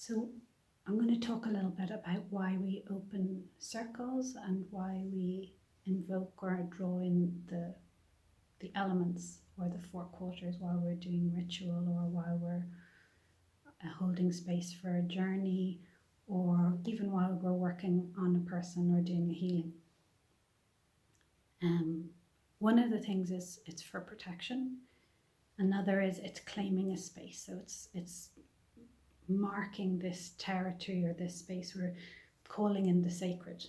So I'm going to talk a little bit about why we open circles and why we invoke or draw in the elements or the four quarters while we're doing ritual, or while we're holding space for a journey, or even while we're working on a person or doing a healing. One of the things is it's for protection. Another is it's claiming a space. So it's marking this territory or this space. We're calling in the sacred.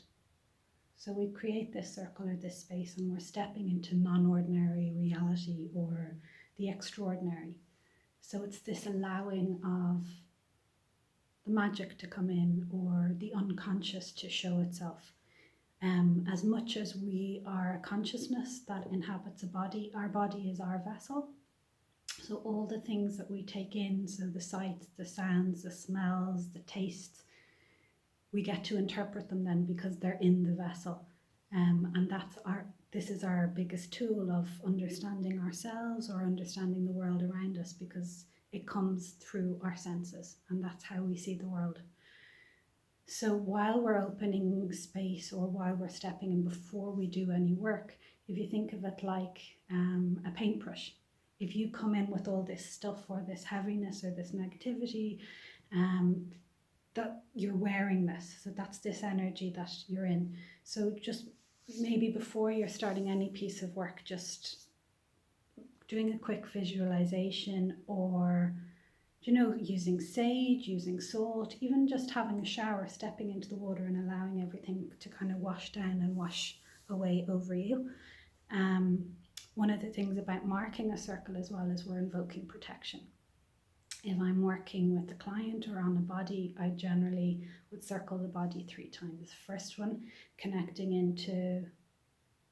So we create this circle or this space, and we're stepping into non-ordinary reality or the extraordinary. So it's this allowing of the magic to come in, or the unconscious to show itself. As much as we are a consciousness that inhabits a body, our body is our vessel. So all the things that we take in, so the sights, the sounds, the smells, the tastes, we get to interpret them then because they're in the vessel. And this is our biggest tool of understanding ourselves or understanding the world around us, because it comes through our senses, and that's how we see the world. So while we're opening space, or while we're stepping in before we do any work, if you think of it like a paintbrush, if you come in with all this stuff or this heaviness or this negativity, that you're wearing this, so that's this energy that you're in. So just maybe before you're starting any piece of work, just doing a quick visualization, or using sage, using salt, even just having a shower, stepping into the water and allowing everything to kind of wash down and wash away over you. One of the things about marking a circle as well is we're invoking protection. If I'm working with a client or on a body, I generally would circle the body 3 times. First one, connecting into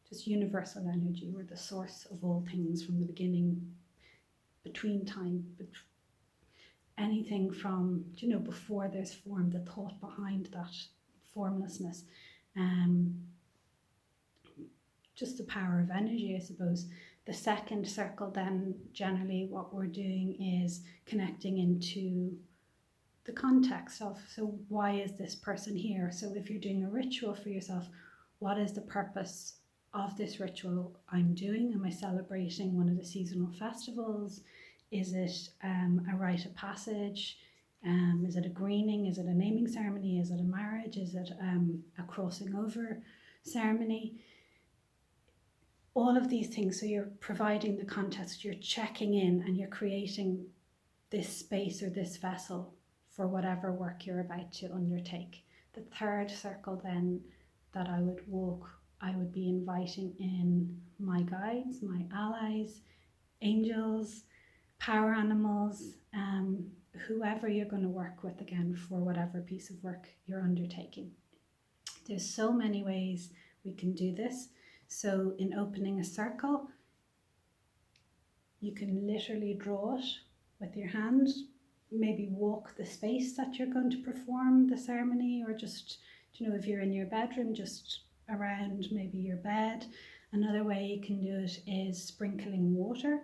just universal energy. We're the source of all things from the beginning, between time, anything from, before there's form, the thought behind that formlessness. Just the power of energy, I suppose. The second circle, then generally what we're doing is connecting into the context of, so why is this person here? So if you're doing a ritual for yourself, what is the purpose of this ritual I'm doing? Am I celebrating one of the seasonal festivals? Is it a rite of passage? Is it a greening? Is it a naming ceremony? Is it a marriage? Is it a crossing over ceremony? All of these things. So you're providing the context, you're checking in, and you're creating this space or this vessel for whatever work you're about to undertake. The third circle then that I would walk, I would be inviting in my guides, my allies, angels, power animals, whoever you're going to work with, again, for whatever piece of work you're undertaking. There's so many ways we can do this. So in opening a circle, you can literally draw it with your hand, maybe walk the space that you're going to perform the ceremony, or just, if you're in your bedroom, just around maybe your bed. Another way you can do it is sprinkling water.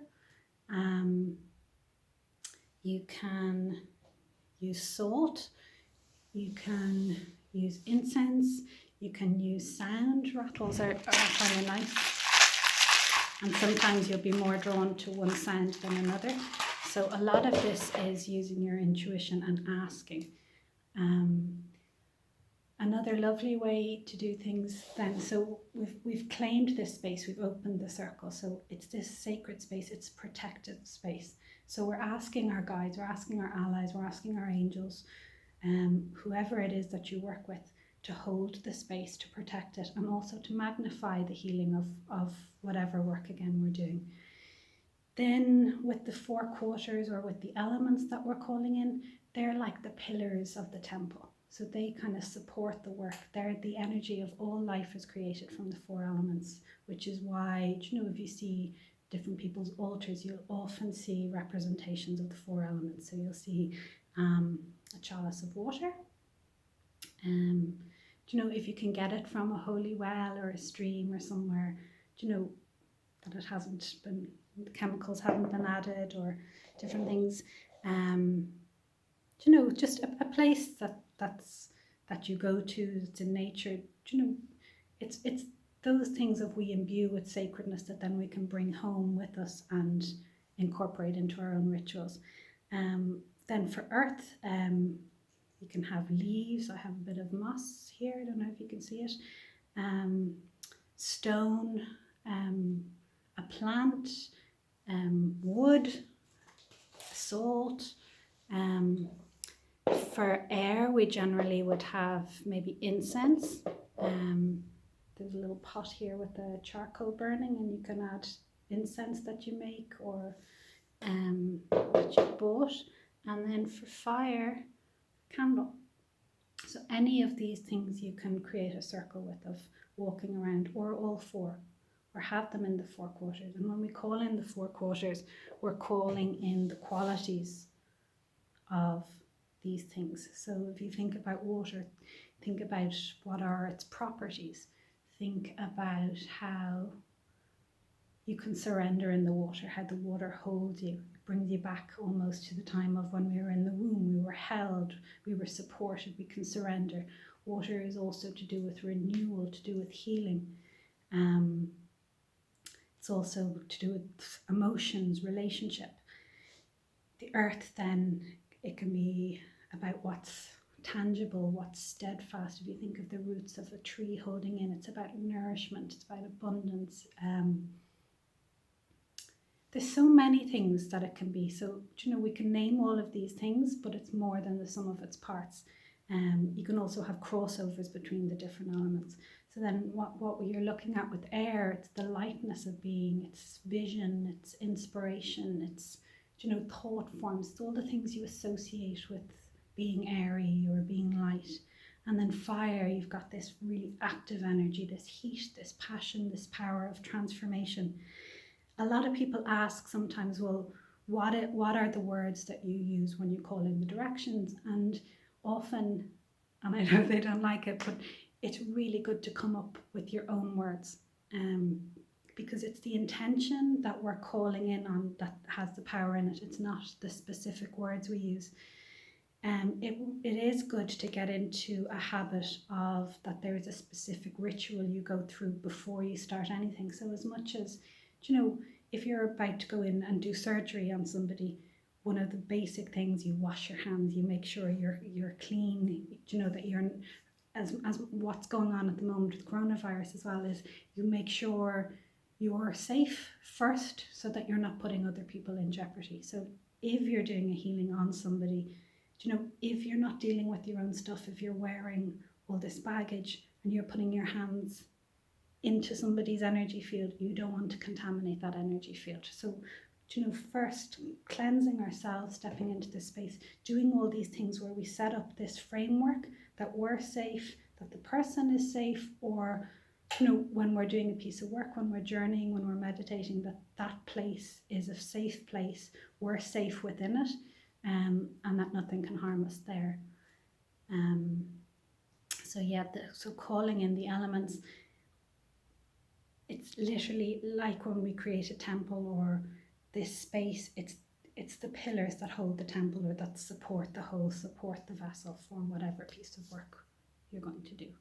You can use salt, you can use incense, you can use sound. Rattles are kind of nice, and sometimes you'll be more drawn to one sound than another. So a lot of this is using your intuition and asking. Another lovely way to do things then, so we've claimed this space, we've opened the circle, so it's this sacred space, it's protected space. So we're asking our guides, we're asking our allies, we're asking our angels, whoever it is that you work with, to hold the space, to protect it, and also to magnify the healing of whatever work, again, we're doing. Then with the 4 quarters, or with the elements that we're calling in, they're like the pillars of the temple. So they kind of support the work. They're the energy of all life is created from the 4 elements, which is why, if you see different people's altars, you'll often see representations of the 4 elements. So you'll see a chalice of water. If you can get it from a holy well or a stream or somewhere, that it hasn't been, chemicals haven't been added or different things. just a place that you go to, that's in nature. It's those things that we imbue with sacredness that then we can bring home with us and incorporate into our own rituals. Then for earth, you can have leaves. I have a bit of moss here. I don't know if you can see it. Stone, a plant, wood, salt. For air, we generally would have maybe incense. There's a little pot here with the charcoal burning, and you can add incense that you make or that you bought. And then for fire, candle. So any of these things you can create a circle with of walking around, or all four, or have them in the four quarters. And when we call in the four quarters, we're calling in the qualities of these things. So if you think about water, think about what are its properties. Think about how you can surrender in the water, how the water holds you. It brings you back almost to the time of when we were in the womb. We were held, we were supported, we can surrender. Water is also to do with renewal, to do with healing. It's also to do with emotions, relationship. The earth then, it can be about what's tangible, what's steadfast. If you think of the roots of a tree holding in, it's about nourishment, it's about abundance. There's so many things that it can be. So, we can name all of these things, but it's more than the sum of its parts. You can also have crossovers between the different elements. So then what you're looking at with air, it's the lightness of being, it's vision, it's inspiration, it's, thought forms. It's all the things you associate with being airy or being light. And then fire, you've got this really active energy, this heat, this passion, this power of transformation. A lot of people ask sometimes, well, what are the words that you use when you call in the directions? And often, and I know they don't like it, but it's really good to come up with your own words, because it's the intention that we're calling in on that has the power in it. It's not the specific words we use. It is good to get into a habit of that there is a specific ritual you go through before you start anything. So as much as, if you're about to go in and do surgery on somebody, one of the basic things, you wash your hands, you make sure you're clean, that you're, as what's going on at the moment with coronavirus as well, is you make sure you're safe first so that you're not putting other people in jeopardy. So if you're doing a healing on somebody, if you're not dealing with your own stuff, if you're wearing all this baggage and you're putting your hands into somebody's energy field, you don't want to contaminate that energy field. So, first cleansing ourselves, stepping into this space, doing all these things where we set up this framework that we're safe, that the person is safe, or, when we're doing a piece of work, when we're journeying, when we're meditating, that place is a safe place, we're safe within it, and that nothing can harm us there. So calling in the elements, it's literally like when we create a temple or this space, it's the pillars that hold the temple or that support the whole, support the vessel, form whatever piece of work you're going to do.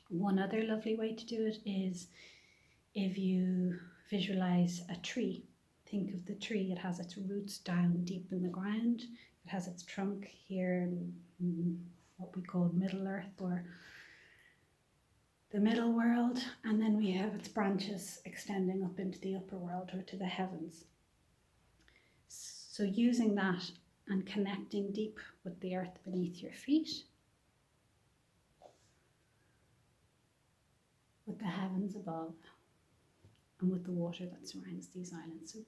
One other lovely way to do it is if you visualize a tree. Think of the tree, it has its roots down deep in the ground, it has its trunk here in what we call Middle Earth or the middle world, and then we have its branches extending up into the upper world or to the heavens. So using that and connecting deep with the earth beneath your feet, with the heavens above, and with the water that surrounds these islands. So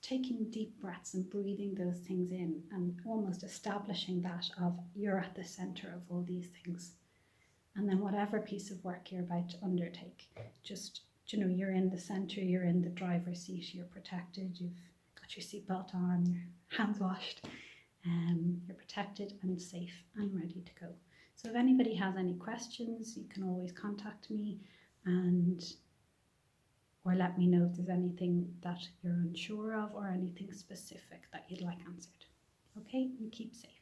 taking deep breaths and breathing those things in and almost establishing that of you're at the center of all these things. And then whatever piece of work you're about to undertake, just, you're in the center, you're in the driver's seat, you're protected, you've got your seatbelt on, your hands washed, you're protected and safe and ready to go. So if anybody has any questions, you can always contact me or let me know if there's anything that you're unsure of or anything specific that you'd like answered. Okay. okay? And keep safe.